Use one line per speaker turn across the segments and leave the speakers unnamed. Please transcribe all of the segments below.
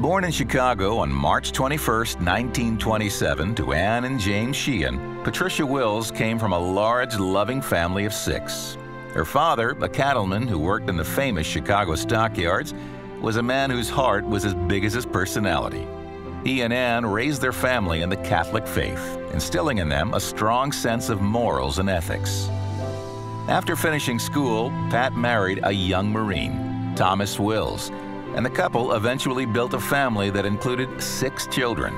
Born in Chicago on March 21, 1927, to Anne and James Sheehan, Patricia Wills came from a large, loving family of 6. Her father, a cattleman who worked in the famous Chicago stockyards, was a man whose heart was as big as his personality. He and Anne raised their family in the Catholic faith, instilling in them a strong sense of morals and ethics. After finishing school, Pat married a young Marine, Thomas Wills, and the couple eventually built a family that included 6 children.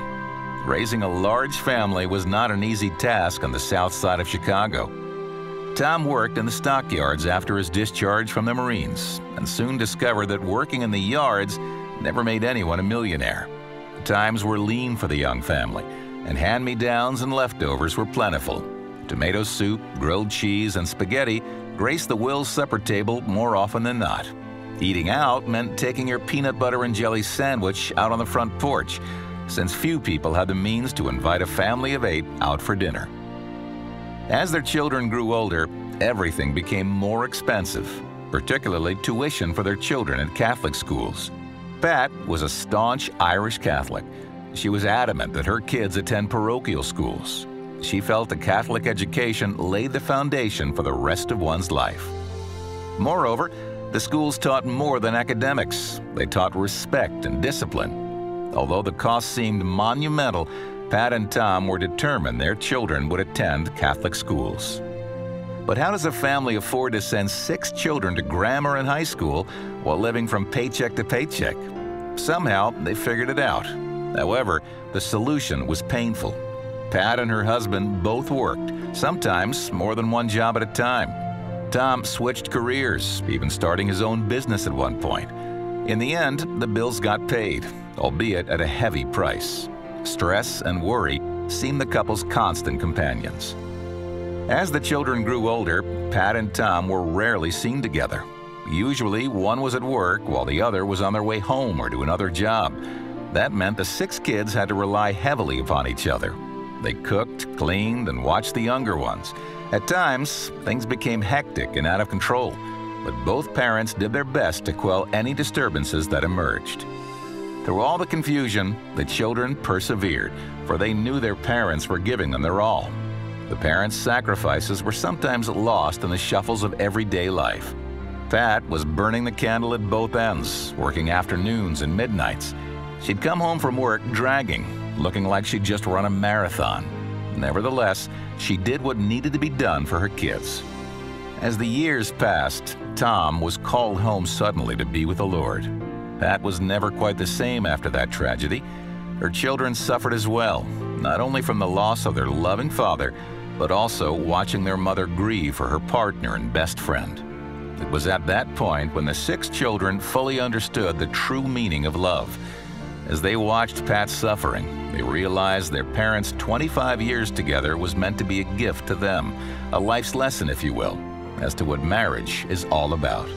Raising a large family was not an easy task on the south side of Chicago. Tom worked in the stockyards after his discharge from the Marines and soon discovered that working in the yards never made anyone a millionaire. Times were lean for the young family, and hand-me-downs and leftovers were plentiful. Tomato soup, grilled cheese, and spaghetti graced the Wills supper table more often than not. Eating out meant taking your peanut butter and jelly sandwich out on the front porch, since few people had the means to invite a family of 8 out for dinner. As their children grew older, everything became more expensive, particularly tuition for their children at Catholic schools. Pat was a staunch Irish Catholic. She was adamant that her kids attend parochial schools. She felt the Catholic education laid the foundation for the rest of one's life. Moreover, the schools taught more than academics. They taught respect and discipline. Although the cost seemed monumental, Pat and Tom were determined their children would attend Catholic schools. But how does a family afford to send 6 children to grammar and high school while living from paycheck to paycheck? Somehow, they figured it out. However, the solution was painful. Pat and her husband both worked, sometimes more than one job at a time. Tom switched careers, even starting his own business at one point. In the end, the bills got paid, albeit at a heavy price. Stress and worry seemed the couple's constant companions. As the children grew older, Pat and Tom were rarely seen together. Usually, one was at work while the other was on their way home or to another job. That meant the 6 kids had to rely heavily upon each other. They cooked, cleaned, and watched the younger ones. At times, things became hectic and out of control, but both parents did their best to quell any disturbances that emerged. Through all the confusion, the children persevered, for they knew their parents were giving them their all. The parents' sacrifices were sometimes lost in the shuffles of everyday life. Pat was burning the candle at both ends, working afternoons and midnights. She'd come home from work dragging, looking like she'd just run a marathon. Nevertheless, she did what needed to be done for her kids. As the years passed, Tom was called home suddenly to be with the Lord. Pat was never quite the same after that tragedy. Her children suffered as well, not only from the loss of their loving father, but also watching their mother grieve for her partner and best friend. It was at that point when the 6 children fully understood the true meaning of love. As they watched Pat's suffering, they realized their parents' 25 years together was meant to be a gift to them, a life's lesson, if you will, as to what marriage is all about.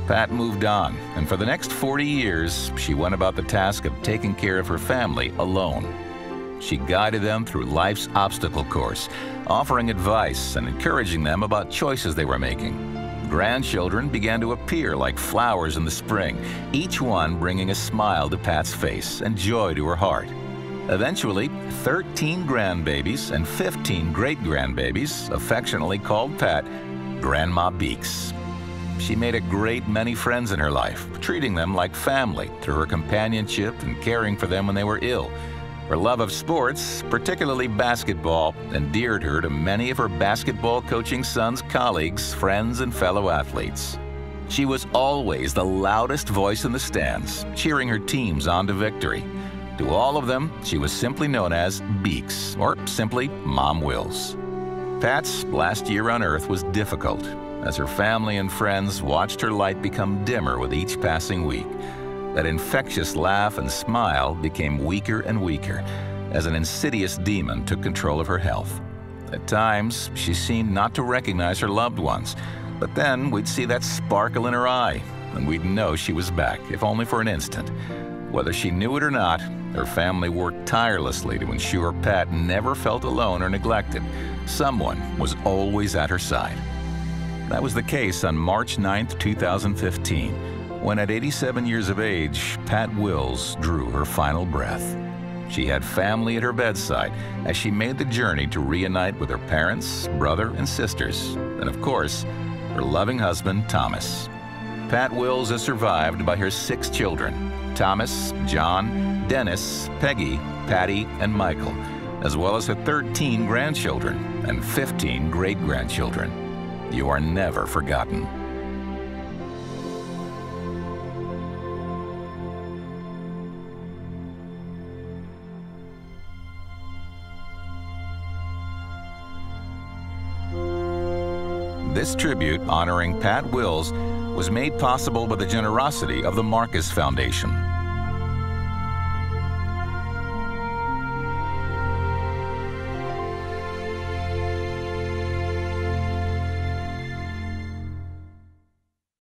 Pat moved on, and for the next 40 years, she went about the task of taking care of her family alone. She guided them through life's obstacle course, offering advice and encouraging them about choices they were making. Grandchildren began to appear like flowers in the spring, each one bringing a smile to Pat's face and joy to her heart. Eventually, 13 grandbabies and 15 great-grandbabies affectionately called Pat Grandma Beeks. She made a great many friends in her life, treating them like family through her companionship and caring for them when they were ill. Her love of sports, particularly basketball, endeared her to many of her basketball coaching son's colleagues, friends, and fellow athletes. She was always the loudest voice in the stands, cheering her teams on to victory. To all of them, she was simply known as Beeks, or simply Mom Wills. Pat's last year on Earth was difficult, as her family and friends watched her light become dimmer with each passing week. That infectious laugh and smile became weaker and weaker as an insidious demon took control of her health. At times, she seemed not to recognize her loved ones, but then we'd see that sparkle in her eye, and we'd know she was back, if only for an instant. Whether she knew it or not, her family worked tirelessly to ensure Pat never felt alone or neglected. Someone was always at her side. That was the case on March 9, 2015. when at 87 years of age, Pat Wills drew her final breath. She had family at her bedside as she made the journey to reunite with her parents, brother, and sisters, and of course, her loving husband, Thomas. Pat Wills is survived by her 6 children, Thomas, John, Dennis, Peggy, Patty, and Michael, as well as her 13 grandchildren and 15 great-grandchildren. You are never forgotten. This tribute honoring Pat Wills was made possible by the generosity of the Marcus Foundation.